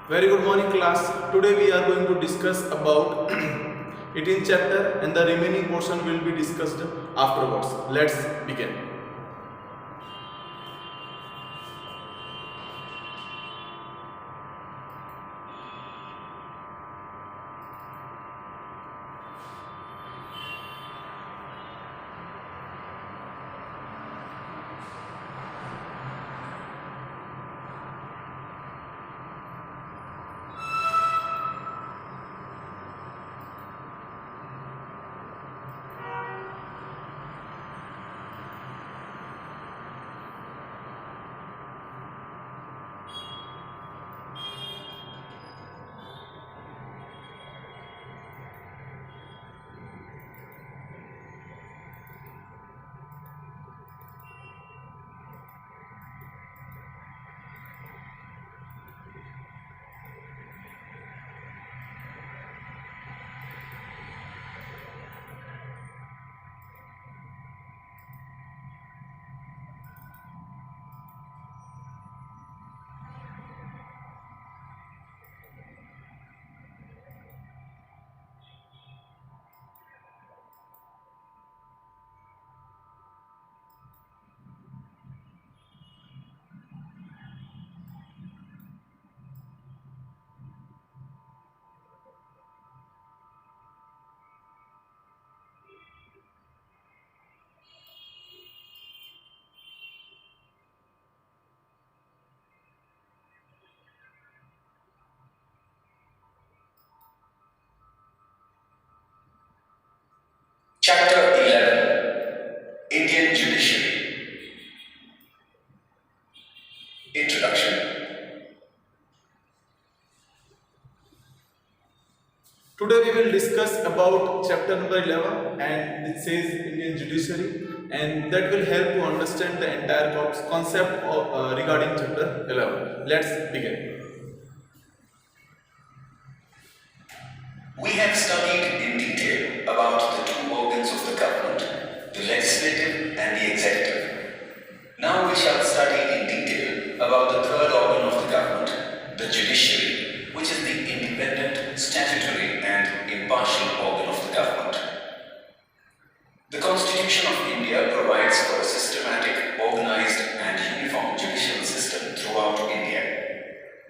Very good morning class. Today we are going to discuss about 18th chapter and the remaining portion will be discussed afterwards. Let's begin. Chapter 11, Indian Judiciary. Introduction. Today we will discuss about chapter number 11 and it says Indian Judiciary, and that will help to understand the entire concept regarding chapter 11. Let's begin. We have studied in detail about the two organs of the government, the legislative and the executive. Now we shall study in detail about the third organ of the government, the judiciary, which is the independent, statutory and impartial organ of the government. The Constitution of India provides for a systematic, organized and uniform judicial system throughout India.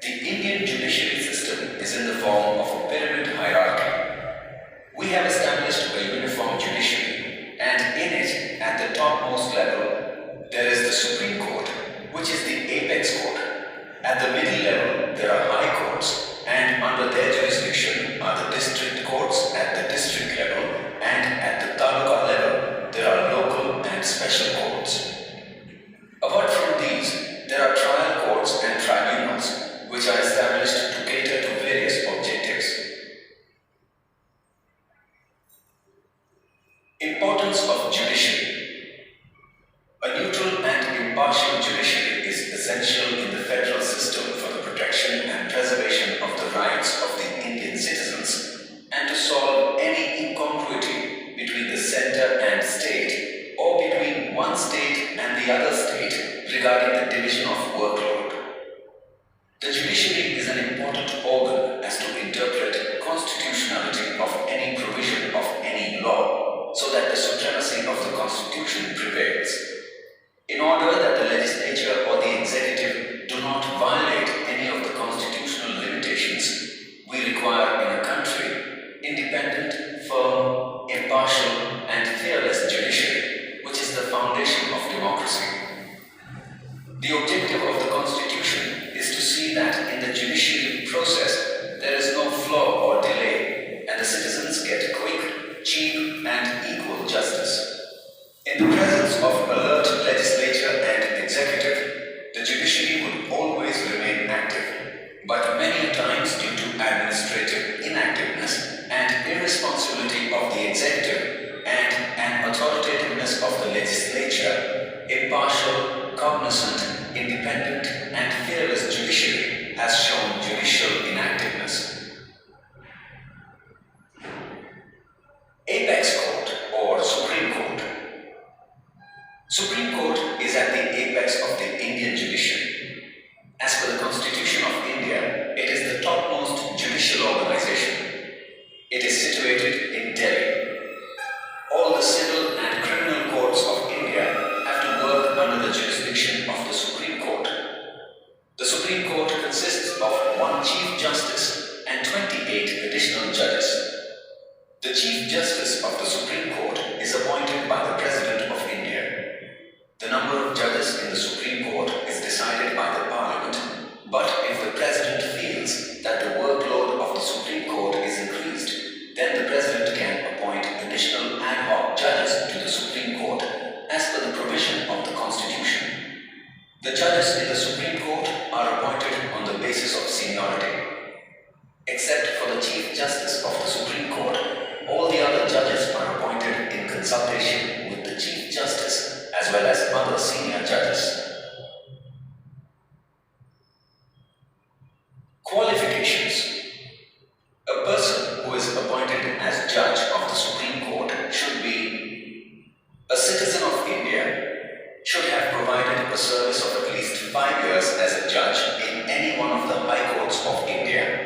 The Indian judiciary system is in the form of a pyramid hierarchy. We have established a uniform judiciary, and in it, at the topmost level, there is the Supreme Court, which is the apex court. At the middle level, there are high courts, and under their jurisdiction are the district courts at the district level, and at the taluka level, there are local and special courts. Apart from these, there are trial courts and tribunals, which are established to cater to various objectives. Importance of judiciary. A neutral and impartial judiciary is essential in the federal system for the protection and preservation of the rights of the Indian citizens and to solve any incongruity between the center and state or between one state and the other state regarding the division of workload. The judiciary is an important organ as to interpret constitutionality of any provision of any law so that the supremacy of the Constitution prevails. In order that the legislature or the executive do not violate any of the constitutional limitations, we require in a country independent, firm, impartial and fearless judiciary, which is the foundation of democracy. The objective of the Constitution is to see that in the judiciary process there is no flaw or delay and the citizens get quick, cheap and equal justice. In the presence of alert legislature and executive, the judiciary would always remain active, but many times due to administrative inactiveness and irresponsibility of the executive and an authoritativeness of the legislature, impartial, cognizant, independent and fearless judiciary has shown judicial inactiveness. Apex Court or Supreme Court. Supreme Court is at the apex of the Indian judiciary. As per the Constitution of India, it is the top additional judges. The Chief Justice of the Supreme Court is appointed by the President of India. The number of judges in the Supreme Court is decided by the Parliament, but if the President feels that the workload of the Supreme Court is increased, then the President can appoint additional ad hoc judges to the Supreme Court as per the provision of the Constitution. The judges in the Supreme Court are appointed on the basis of seniority. Except for the Chief Justice of the Supreme Court, all the other judges are appointed in consultation with the Chief Justice as well as other senior judges. Qualifications. A person who is appointed as judge of the Supreme Court should be a citizen of India, should have provided a service of at least 5 years as a judge in any one of the high courts of India,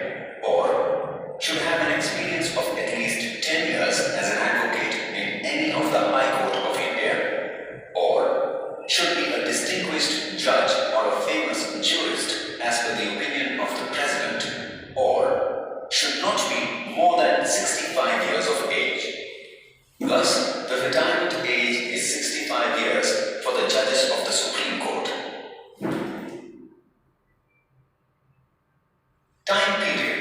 or should have an experience of at least 10 years as an advocate in any of the High Court of India, or should be a distinguished judge or a famous jurist as per the opinion of the President, or should not be more than 65 years of age. Thus, the retirement age is 65 years for the judges of the Supreme Court. Time period.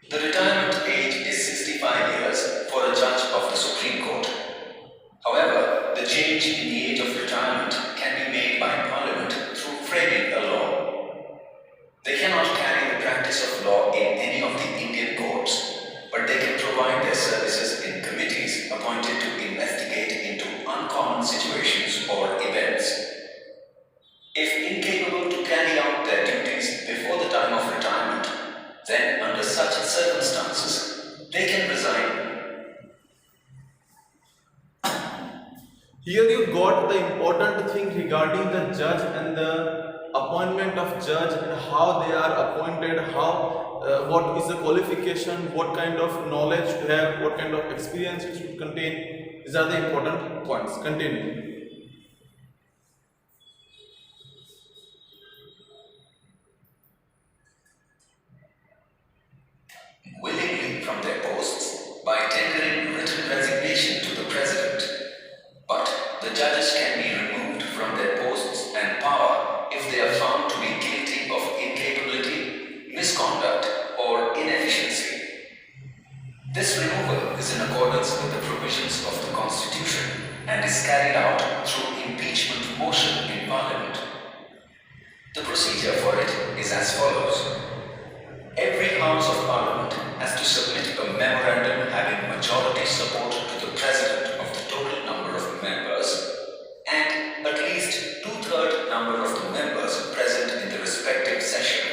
The retirement age is 65 years for a judge of the Supreme Court. However, the change in the age of retirement can be made by Parliament through framing a law. They cannot carry the practice of law in any of the Indian courts, but they can provide their services in committees appointed to investigate into uncommon situations or events. If incapable to carry out their duties before the time of retirement, then under such circumstances, they can resign. Here you got the important thing regarding the judge and the appointment of judge and how they are appointed, what is the qualification, what kind of knowledge to have, what kind of experience it should contain. These are the important points. Continue. Willingly from their posts by tendering written resignation to the President. But the judges can be removed from their posts and power if they are found to be guilty of incapability, misconduct, or inefficiency. This removal is in accordance with the provisions of the Constitution and is carried out through impeachment motion in Parliament. The procedure for it is as follows. Every House of Parliament has to submit a memorandum having majority support to the President of the total number of members and at least 2/3 number of the members present in the respective session.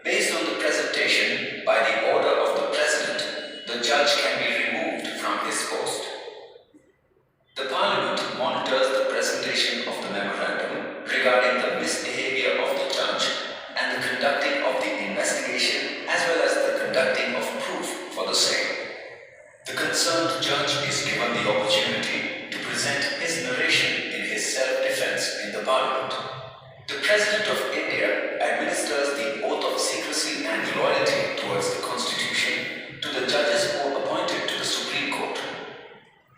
Based on the presentation by the order of the President, the judge can be removed from his post. The Parliament monitors the presentation of the memorandum regarding the misbehavior of the judge and the conducting of the investigation as well as the conducting of proof for the same. The concerned judge is given the opportunity to present his narration in his self-defense in the Parliament. The President of India administers the oath of secrecy and loyalty towards the Constitution to the judges who are appointed to the Supreme Court.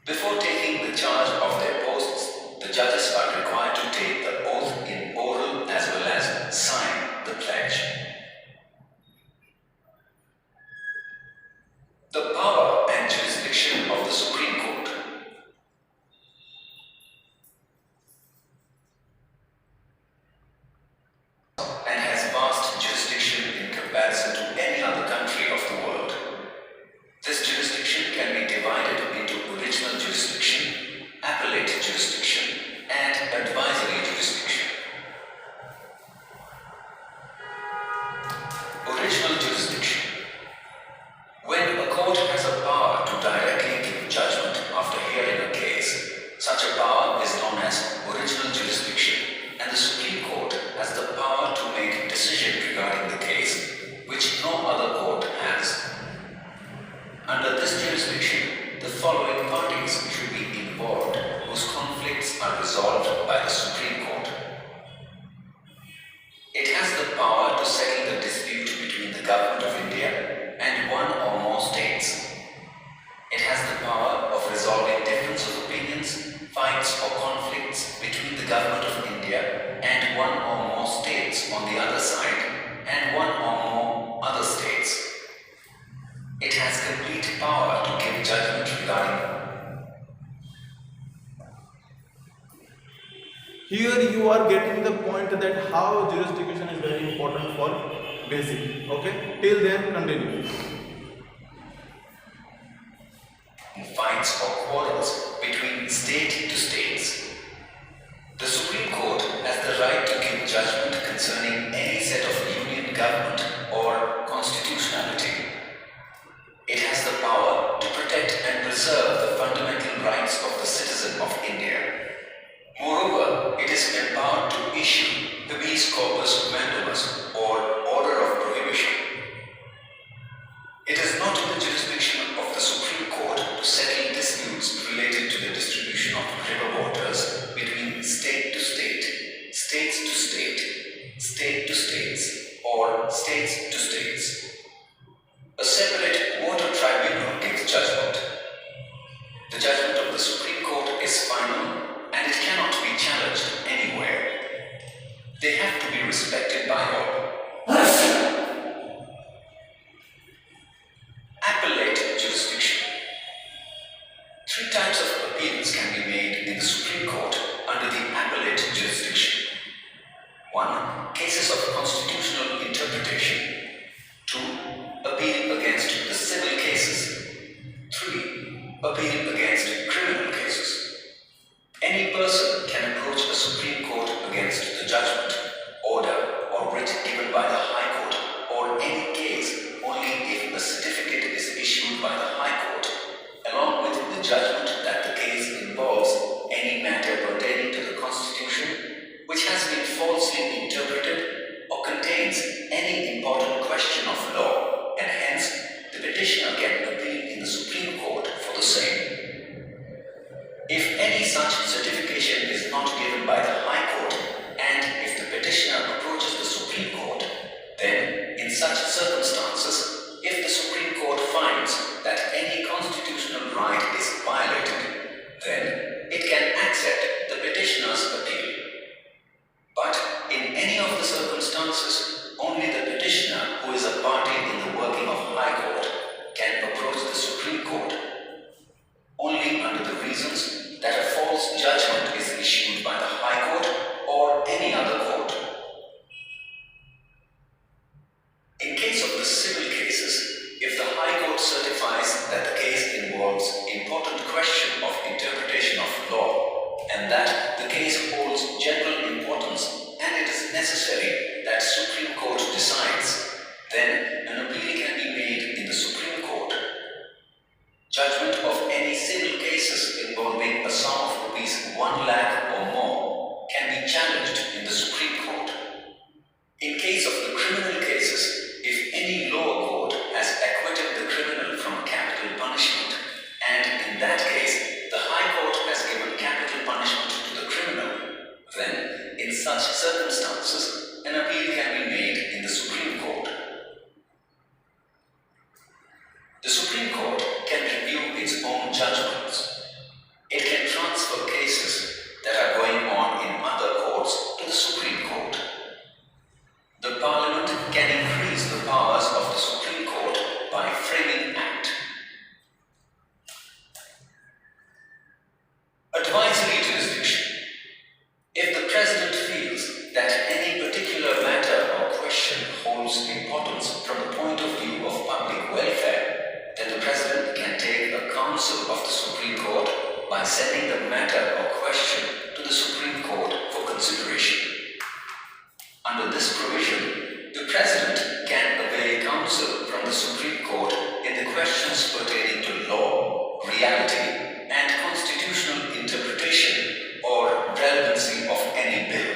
Before taking the charge of their posts, the judges are required to take the oath in oral as well as sign the pledge. The power and jurisdiction of the Supreme Here you are getting the point that how jurisdiction is very important for basic. Okay, till then continue. Fights or quarrels between state to states. The Supreme Court has the right to give judgment concerning any set of union government or constitutionality. It has the power to protect and preserve the fundamental rights of the citizen of India. Moreover, it is empowered to issue habeas corpus mandamus or order of prohibition. It is not in the jurisdiction of the Supreme Court to settle disputes related to the distribution of river waters between state to state, states to state, state to states, or states to states. A separate water tribunal gives judgment. The judgment of the Supreme Court is final and it cannot be challenged anywhere. They have to be respected by all. Appellate Jurisdiction. 3 types of appeals can be made in the Supreme Court under the Appellate Jurisdiction. 1. Cases of constitutional interpretation. 2. Appeal against the civil cases. 3. Appeal against criminal cases. Any person can approach the Supreme Court against the judgment, order, or writ given by the High Court or any case only if a certificate is issued by the High Court, along with the judgment that the case involves any matter pertaining to the Constitution which has been falsely interpreted or contains any important question of law, and hence the petitioner can appeal in the Supreme Court for the same. If any such certification is not given by the High Court, and if the petitioner approaches the Supreme Court, then in such circumstances, if the Supreme Court finds that any constitutional right is violated, then it can accept the petitioner's appeal. But in any of the circumstances, only the petitioner who is a party in the working of High Court can approach the Supreme Court. Only under the reasons that a false judgment is issued by the High Court or any other court. In case of the civil cases, if the High Court certifies that the case involves important question of interpretation of law, and that the case holds general importance and it is necessary that Supreme Court decides, then an appeal can be made in the Supreme Court. Judgment of any civil cases involving a sum of rupees 1 lakh or more can be challenged in the Supreme Court. In case of the criminal cases, if any lower court has acquitted the criminal from capital punishment, and in that case the High Court has given capital punishment to the criminal, then in such circumstances an appeal can be made in the Supreme Court. The Supreme Court can review its own judgments. It can transfer cases that are going on in other courts to the Supreme Court. The Parliament can increase the powers of the Supreme Court by framing Act. Advisory Jurisdiction. If the President feels that any particular matter or question holds importance from the point of view of public welfare, then the President can take a counsel of the Supreme Court by sending the matter or question to the Supreme Court for consideration. Under this provision, the President can avail counsel from the Supreme Court in the questions pertaining to law, reality, and constitutional interpretation or relevancy of any bill.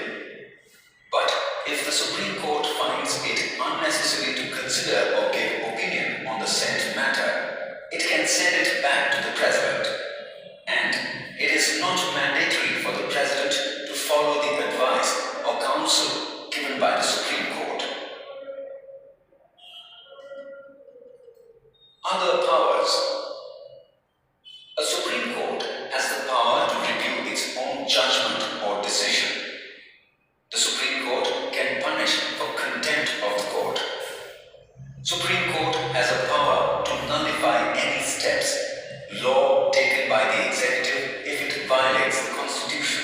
But if the Supreme Court finds it unnecessary to consider or give opinion on the said matter, it can send it back to the President. And it is not mandatory for the President to follow the advice or counsel given by the Supreme Court. Other powers. A Supreme Court has the power to review its own judgment or decision. The Supreme Court can punish for contempt of the court. Supreme Court has a power to nullify any steps, law taken by the executive if it violates the Constitution.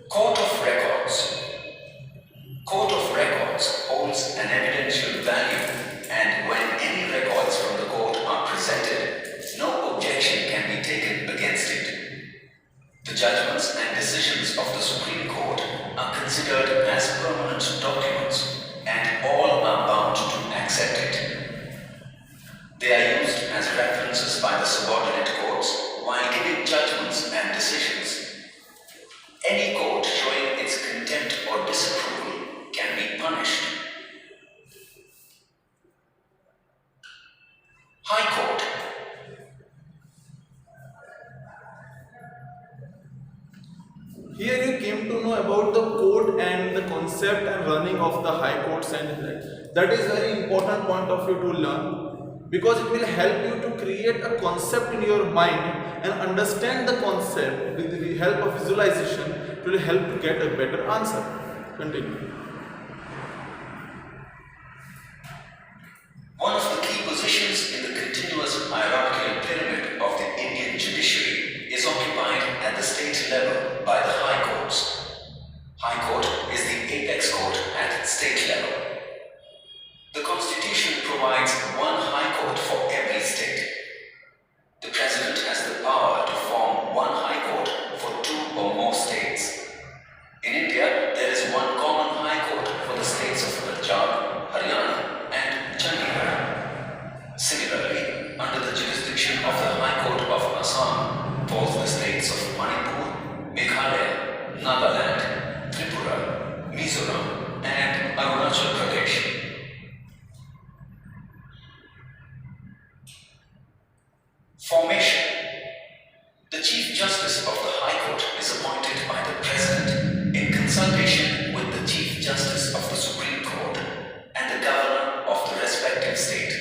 Court of Records. Court of Records holds an evidential value, and when any records from the court are presented, no objection can be taken against it. The judgments and decisions of the Supreme Court are considered as permanent documents, and all are bound to accept it. They are used as references by the subordinate courts while giving judgments and decisions. Any court showing its contempt or disapproval can be punished. High Court. Here you came to know about the code and the concept and running of the high courts, and that is very important point of view to learn, because it will help you to create a concept in your mind and understand the concept with the help of visualization. It will help to get a better answer. Continue. One of the key positions in the continuous hierarchical pyramid of the Indian judiciary is occupied at the state level by the High Courts. High Court is the apex court at state level. The Constitution provides one High Court for every state. The President has the power to form one High Court for two or more states. In India, there is one common High Court for the states of Punjab, Haryana, and Chandigarh. Similarly, under the jurisdiction of the High Court of Assam falls the states of Manipur, Meghalaya, Nagaland, Tripura, Mizoram, and Arunachal Pradesh. Formation. The Chief Justice of the High Court is appointed by the President in consultation with the Chief Justice of the Supreme Court and the Governor of the respective state.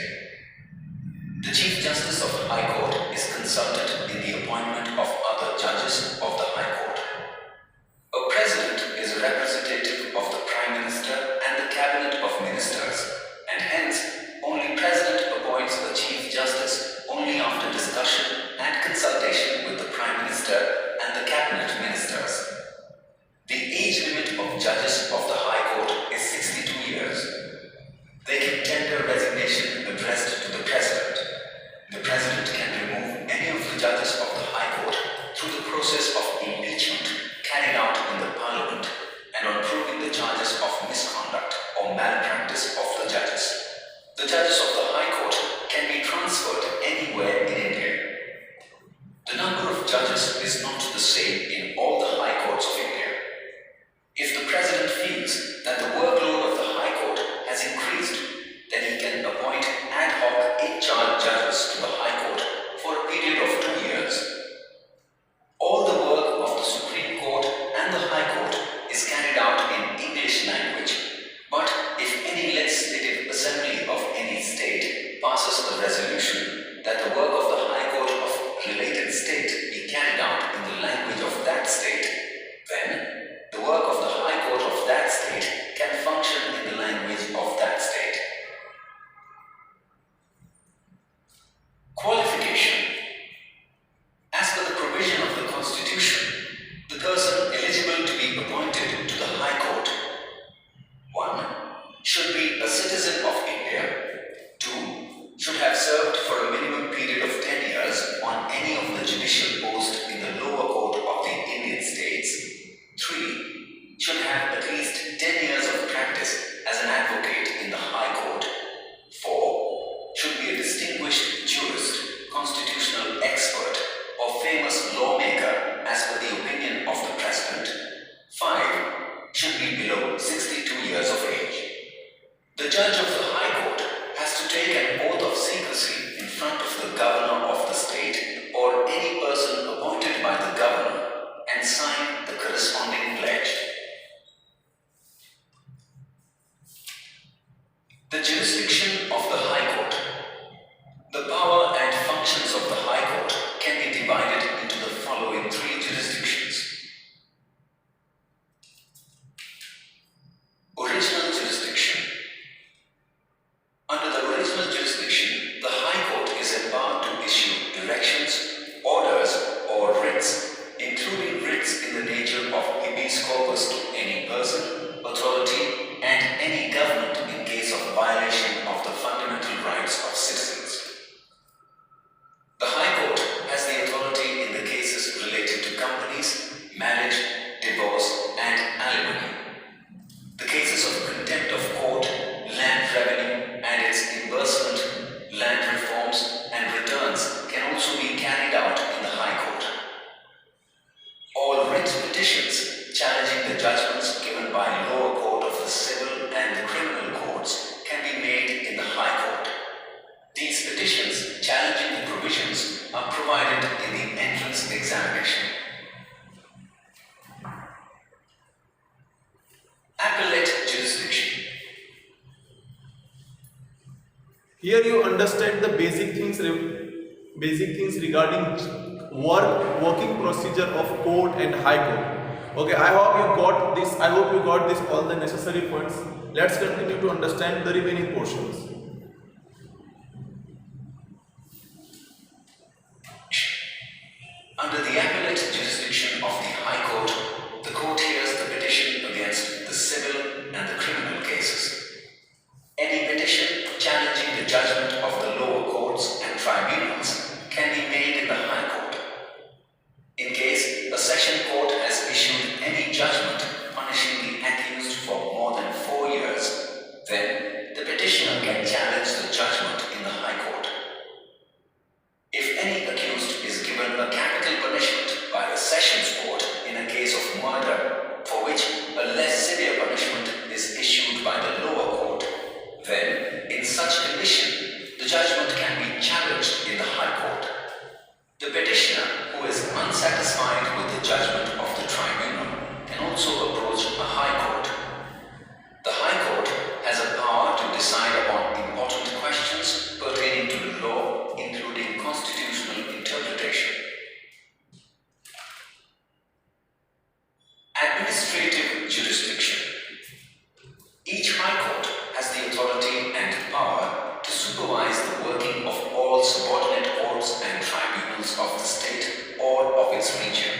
The Chief Justice of the High Court is consulted in the appointment of other judges of the High Court. A President is a representative of the Prime Minister and the Cabinet of Ministers, and hence only President appoints the Chief Justice only after discussion and consultation with the Prime Minister and the Cabinet Ministers. The age limit of habeas corpus to any person, authority, and any government in case of violation of the fundamental rights of citizens. The High Court has the authority in the cases related to companies, marriage, divorce, and alimony. The cases of contempt of court, land revenue and its disbursement, land reforms, and returns can also be carried out in the High Court. All writ petitions challenging the judgments given by lower court of the civil and the criminal courts can be made in the High Court. These petitions challenging the provisions are provided in the entrance examination. Appellate Jurisdiction. Here you understand the basic things regarding working procedure of court and high court. Okay, I hope you got this. I hope you got this all the necessary points. Let's continue to understand the remaining portions. Under the appellate jurisdiction of the High Court, the court hears the petition against the civil and the criminal cases. Any petition challenging the judgment of the lower courts and tribunals can be made in the High Court. In case a session court has issued any judgment punishing the accused for more than 4 years, then the petitioner can challenge the judgment in the High Court. If any accused is given a capital punishment by a sessions court in a case of murder, for which a less severe punishment is issued by the lower court, then, in such condition, the judgment can be challenged in the High Court. The petitioner who is unsatisfied with the judgment of the tribunal can also approach a High Court. The High Court has a power to decide upon important questions pertaining to the law, including constitutional interpretation. Administrative Jurisdiction. Each High Court has the authority and power to supervise the working of all subordinate courts and tribunals of the state or of its region.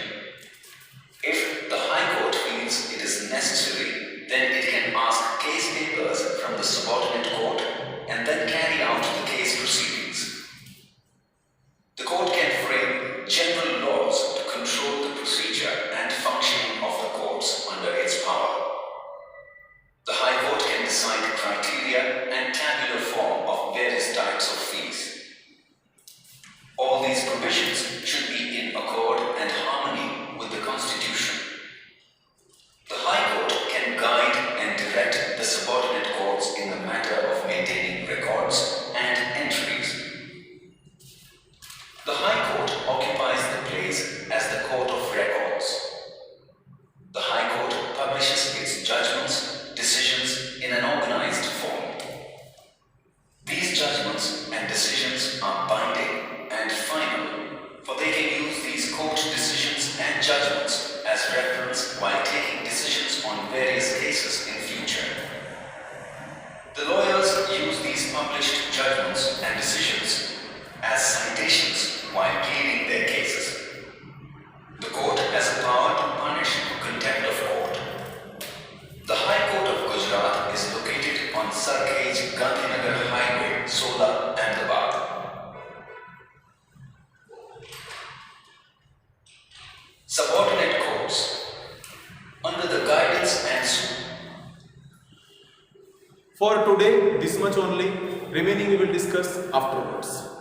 If the High Court feels it is necessary, then it can ask case papers from the subordinate court and then carry out the case proceedings. The court can frame general laws to control the procedure and functioning of the courts under its power. The High Court can decide criteria and tabular form of various types of fees. All these provisions should be in accord and harmony with the Constitution. The High Court can guide and direct the subordinate courts in the matter of maintaining records and entries. The High Court occupies the place as the Court of Records. The High Court publishes its judgments, decisions in an organized form. These judgments and decisions are binding and final, for they can use these court decisions and judgments as reference while taking decisions on various cases in future. The lawyers use these published judgments and decisions as citations while pleading their cases. The court has a power to punish contempt of court. The High Court of Gujarat is located on Sarkhej Gandhinagar Highway, Sola, Ahmedabad. Subordinate courts. Under the guidance and For today, this much only. Remaining we will discuss afterwards.